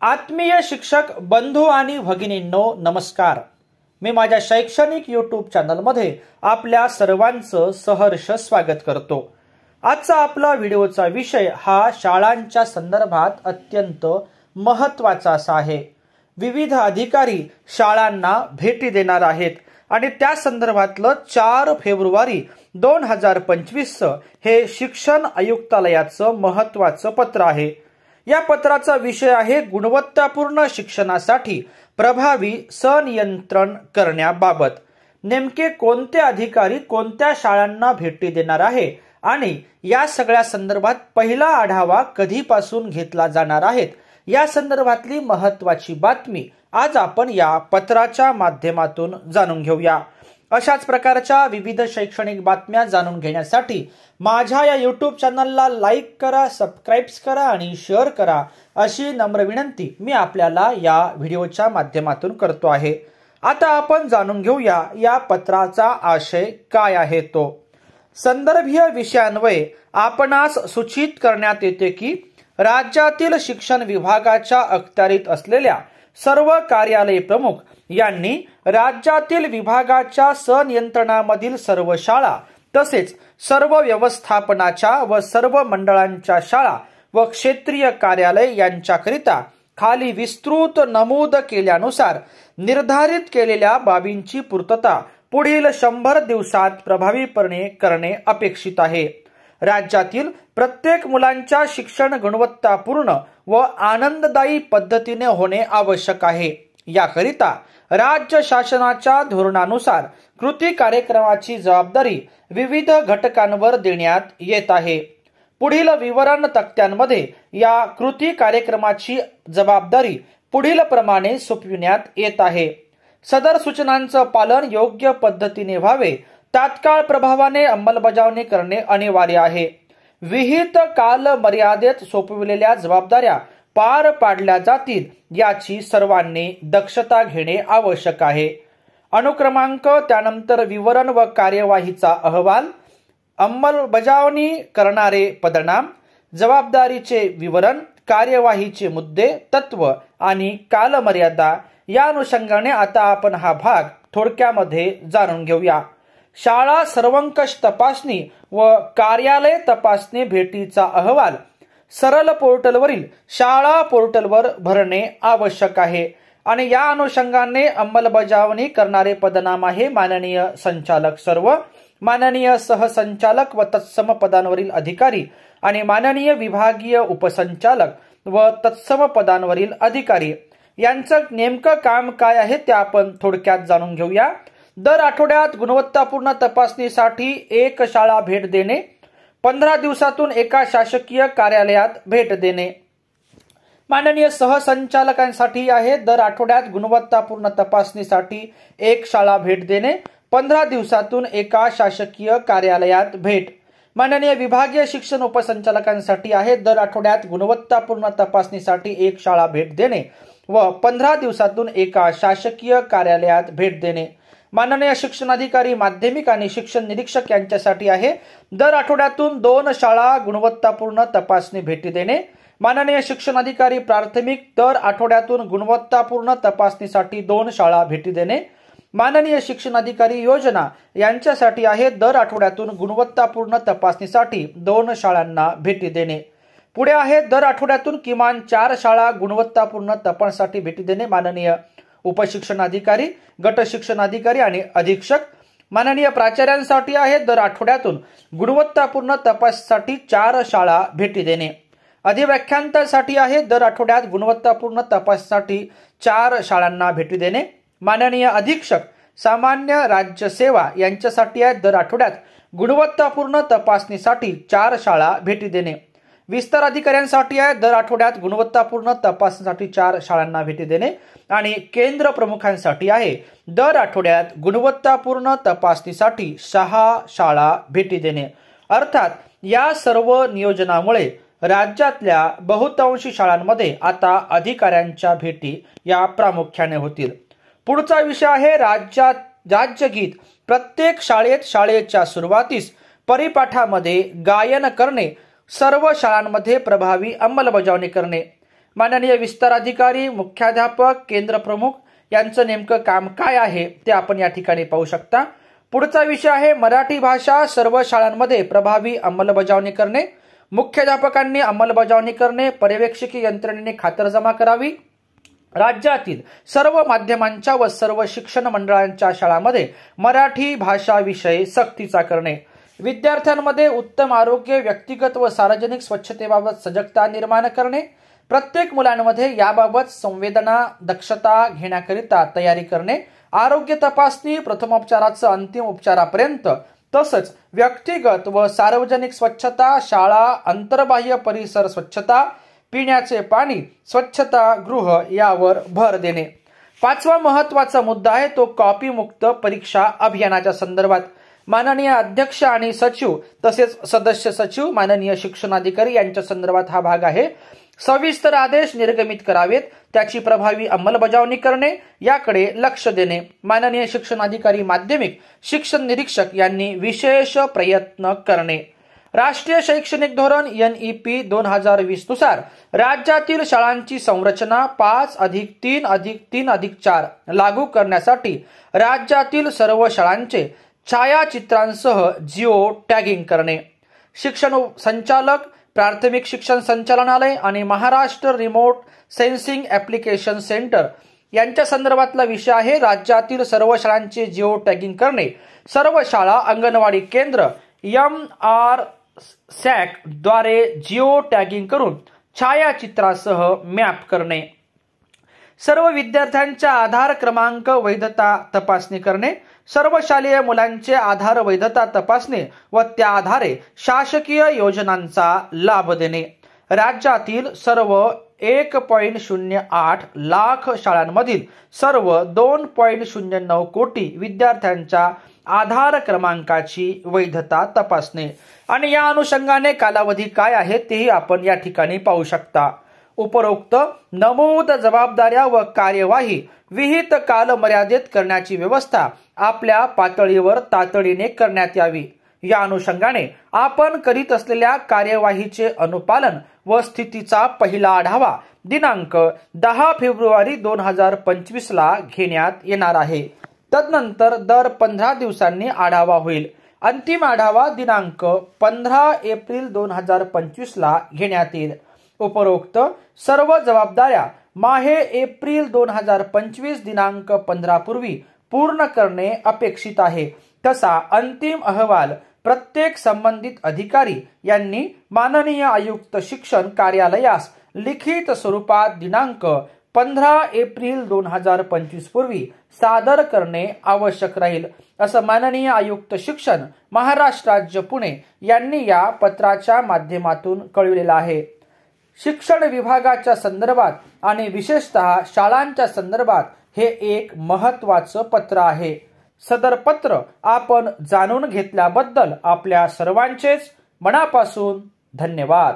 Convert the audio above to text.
आत्मीय शिक्षक बंधू आणि भगिनींनो नमस्कार। मी माझ्या शैक्षणिक यूट्यूब चॅनलमध्ये आपल्या सर्वांचं सहर्ष स्वागत करतो। आजचा आपला व्हिडिओचा विषय हा शाळांच्या संदर्भात अत्यंत महत्त्वाचा असा आहे। विविध अधिकारी शाळांना भेटी देणार आहेत आणि त्या संदर्भातलं 4 फेब्रुवारी 2025 हे शिक्षण आयुक्तालयाचं महत्त्वाचं पत्र आहे। या पत्राचा विषय आहे गुणवत्तापूर्ण शिक्षणासाठी प्रभावी संनियंत्रण करण्याबाबत। नेमके कोणते अधिकारी कोणत्या शाळांना भेटी देणार आहे आणि या सगळ्या संदर्भात पहिला आढावा कधीपासून घेतला जाणार आहे, या संदर्भातली महत्त्वाची बातमी आज आपण या पत्राच्या माध्यमातून जाणून घेऊया। अशाच प्रकारच्या विविध शैक्षणिक बातम्या जाणून घेण्यासाठी माझ्या या यूट्यूब चॅनलला लाईक करा, सबस्क्राइब करा आणि शेअर करा अशी नम्र विनंती मी आपल्याला या व्हिडिओच्या माध्यमातून करतो आहे। आता आपण जाणून घेऊया या पत्राचा आशय काय आहे। तो संदर्भीय विषयान्वये आपणास सूचित करण्यात येते की राज्यातील शिक्षण विभागाच्या अखत्यारीत असलेल्या सर्व कार्यालय प्रमुख यांनी राज्यातील विभागाच्या संनियंत्रणामधील सर्व शाळा तसेच सर्व व्यवस्थापनाच्या व सर्व मंडळांच्या शाळा व क्षेत्रीय कार्यालय यांच्याकरिता खाली विस्तृत नमूद केल्यानुसार निर्धारित केलेल्या बाबींची पूर्तता पुढील 100 दिवसात प्रभावीपणे करणे अपेक्षित आहे। राज्यातील प्रत्येक मुलांच्या शिक्षण गुणवत्तापूर्ण व आनंददायी पद्धतीने होणे आवश्यक आहे। याकरिता राज्य शासनाच्या धोरणानुसार कृती कार्यक्रमाची जबाबदारी विविध घटकांवर देण्यात येत आहे। पुढील विवरण तक्त्यांमध्ये या कृती कार्यक्रमाची जबाबदारी पुढील प्रमाणे सोपविण्यात येत आहे। सदर सूचनांचं पालन योग्य पद्धतीने व्हावे, तात्काळ प्रभावाने अंमलबजावणी करणे अनिवार्य आहे। विहित काल मर्यादेत सोपविलेल्या जबाबदाऱ्या पार पाडल्या जातील याची सर्वांनी दक्षता घेणे आवश्यक आहे। अनुक्रमांक, त्यानंतर विवरण व कार्यवाहीचा अहवाल, अंमलबजावणी करणारे पदनाम, जबाबदारीचे विवरण, कार्यवाहीचे मुद्दे, तत्व आणि कालमर्यादा या अनुषंगाने आता आपण हा भाग थोडक्यामध्ये जाणून घेऊया। शाळा सर्वंकष तपासणी व कार्यालय तपासणी भेटीचा अहवाल सरल पोर्टलवरील शाळा पोर्टलवर भरणे आवश्यक आहे आणि या अनुषंगाने अंमलबजावणी करणारे पदनाम आहे माननीय संचालक सर्व, माननीय सहसंचालक व तत्सम पदांवरील अधिकारी आणि माननीय विभागीय उपसंचालक व तत्सम पदांवरील अधिकारी यांचं नेमकं काम काय आहे ते आपण थोडक्यात जाणून घेऊया। दर आठवड्यात गुणवत्तापूर्ण तपासणीसाठी एक शाळा भेट देणे, 15 दिवसातून एका शासकीय कार्यालयात भेट देणे। माननीय सहसंचालकांसाठी आहे दर आठवड्यात गुणवत्तापूर्ण तपासणीसाठी एक शाळा भेट देणे, 15 दिवसातून एका शासकीय कार्यालयात भेट। माननीय विभागीय शिक्षण उपसंचालकांसाठी आहे दर आठवड्यात गुणवत्तापूर्ण तपासणीसाठी एक शाळा भेट देणे व 15 दिवसातून एका शासकीय कार्यालयात भेट देणे। माननीय शिक्षणाधिकारी माध्यमिक आणि शिक्षण निरीक्षक यांच्यासाठी आहे दर आठवड्यातून 2 शाळा गुणवत्तापूर्ण तपासणी भेटी देणे। माननीय शिक्षणाधिकारी प्राथमिक दर आठवड्यातून गुणवत्तापूर्ण तपासणीसाठी 2 शाळा भेटी देणे। माननीय शिक्षणाधिकारी योजना यांच्यासाठी आहे दर आठवड्यातून गुणवत्तापूर्ण तपासणीसाठी 2 शाळांना भेटी देणे। पुढे आहे दर आठवड्यातून किमान 4 शाळा गुणवत्तापूर्ण तपासणीसाठी भेटी देणे। माननीय उपशिक्षणाधिकारी, गट शिक्षणाधिकारी आणि अधीक्षक। माननीय प्राचार्यांसाठी आहे दर आठवड्यातून गुणवत्तापूर्ण तपासणीसाठी 4 शाळा भेटी देणे। अधिव्याख्यानसाठी आहे दर आठवड्यात गुणवत्तापूर्ण तपासणीसाठी 4 शाळांना भेटी देणे। माननीय अधीक्षक सामान्य राज्य सेवा यांच्यासाठी आहे दर आठवड्यात गुणवत्तापूर्ण तपासणीसाठी 4 शाळा भेटी देणे। विस्तार अधिकाऱ्यांसाठी आहे दर आठवड्यात गुणवत्तापूर्ण तपासणीसाठी 4 शाळांना भेटी देणे आणि केंद्र प्रमुखांसाठी आहे दर आठवड्यात गुणवत्तापूर्ण तपासणीसाठी 6 शाळा भेटी देणे। अर्थात या सर्व नियोजनामुळे राज्यातल्या बहुतांशी शाळांमध्ये आता अधिकाऱ्यांच्या भेटी या प्रामुख्याने होतील। पुढचा विषय आहे राज्यगीत प्रत्येक शाळेत शाळेच्या सुरुवातीस परिपाठामध्ये गायन करणे, सर्व शाळांमध्ये प्रभावी अंमलबजावणी करणे। माननीय विस्तार अधिकारी, मुख्याध्यापक, केंद्र प्रमुख यांचं नेमकं काम काय आहे ते आपण या ठिकाणी पाहू शकता। पुढचा विषय आहे मराठी भाषा सर्व शाळांमध्ये प्रभावी अंमलबजावणी करणे। मुख्याध्यापकांनी अंमलबजावणी करणे, पर्यवेक्षकी यंत्रणेने खातरजमा करावी। राज्यातील सर्व माध्यमांच्या व सर्व शिक्षण मंडळांच्या शाळांमध्ये मराठी भाषा विषय सक्तीचा करणे। विद्यार्थ्यांमध्ये उत्तम आरोग्य, व्यक्तिगत व सार्वजनिक स्वच्छतेबाबत सजगता निर्माण करणे। प्रत्येक मुलांमध्ये याबाबत संवेदना, दक्षता घेण्याकरिता तयारी करणे। आरोग्य तपासणी प्रथमोपचाराचं अंतिम उपचारापर्यंत, तसंच व्यक्तिगत व सार्वजनिक स्वच्छता, शाळा अंतर्बाह्य परिसर स्वच्छता, पिण्याचे पाणी, स्वच्छता गृह यावर भर देणे। पाचवा महत्त्वाचा मुद्दा आहे तो कॉपी मुक्त परीक्षा अभियानाच्या संदर्भात माननीय अध्यक्ष आणि सचिव तसेच सदस्य सचिव, माननीय शिक्षणाधिकारी यांच्या संदर्भात हा भाग आहे। सविस्तर आदेश निर्गमित करावेत, त्याची प्रभावी अंमलबजावणी करणे याकडे लक्ष देणे। माननीय शिक्षणाधिकारी माध्यमिक शिक्षण निरीक्षक यांनी विशेष प्रयत्न करणे। राष्ट्रीय शैक्षणिक धोरण NEP 2020 नुसार राज्यातील शाळांची संरचना 5+3+3+4 लागू करण्यासाठी राज्यातील सर्व शाळांचे छायाचित्रांसह जिओ टॅगिंग करणे। शिक्षण संचालक, प्राथमिक शिक्षण संचालनालय आणि Maharashtra remote sensing application centre यांच्या संदर्भातला विषय आहे राज्यातील सर्व शाळांचे जिओ टॅगिंग करणे। सर्व शाळा, अंगणवाडी केंद्र MRSAC द्वारे जिओ टॅगिंग करून छायाचित्रासह मॅप करणे। सर्व विद्यार्थ्यांच्या आधार क्रमांक वैधता तपासणी करणे। सर्व शालेय मुलांचे आधार वैधता तपासणे व त्या आधारे शासकीय योजनांचा लाभ देणे। राज्यातील सर्व 1.08 लाख शाळांमधील सर्व 2.09 कोटी विद्यार्थ्यांच्या आधार क्रमांकाची वैधता तपासणे आणि या अनुषंगाने कालावधी काय आहे तेही आपण या ठिकाणी पाहू शकता। उपरोक्त नमूद जबाबदाऱ्या व कार्यवाही विहित कालमर्यादेत करण्याची व्यवस्था आपल्या पातळीवर तातडीने करण्यात यावी। या अनुषंगाने आपण करीत असलेल्या कार्यवाहीचे अनुपालन व स्थितीचा पहिला आढावा दिनांक 10 फेब्रुवारी 2025 ला घेण्यात येणार आहे। तदनंतर दर 15 दिवसांनी आढावा होईल। अंतिम आढावा दिनांक 15 एप्रिल 2025 ला घेण्यात येईल। उपरोक्त सर्व जबाबदाऱ्या माहे एप्रिल 2025 दिनांक 15 पूर्वी पूर्ण करणे अपेक्षित आहे। तसा अंतिम अहवाल प्रत्येक संबंधित अधिकारी यांनी माननीय आयुक्त शिक्षण कार्यालयास लिखित स्वरूपात दिनांक 15 एप्रिल 2025 पूर्वी सादर करणे आवश्यक राहील, असं माननीय आयुक्त शिक्षण महाराष्ट्र राज्य पुणे यांनी या पत्राच्या माध्यमातून कळविलेलं आहे। शिक्षण विभागाच्या संदर्भात आणि विशेषतः शाळांच्या संदर्भात हे एक महत्त्वाचं पत्र आहे। सदर पत्र आपण जाणून घेतल्याबद्दल आपल्या सर्वांचेच मनापासून धन्यवाद।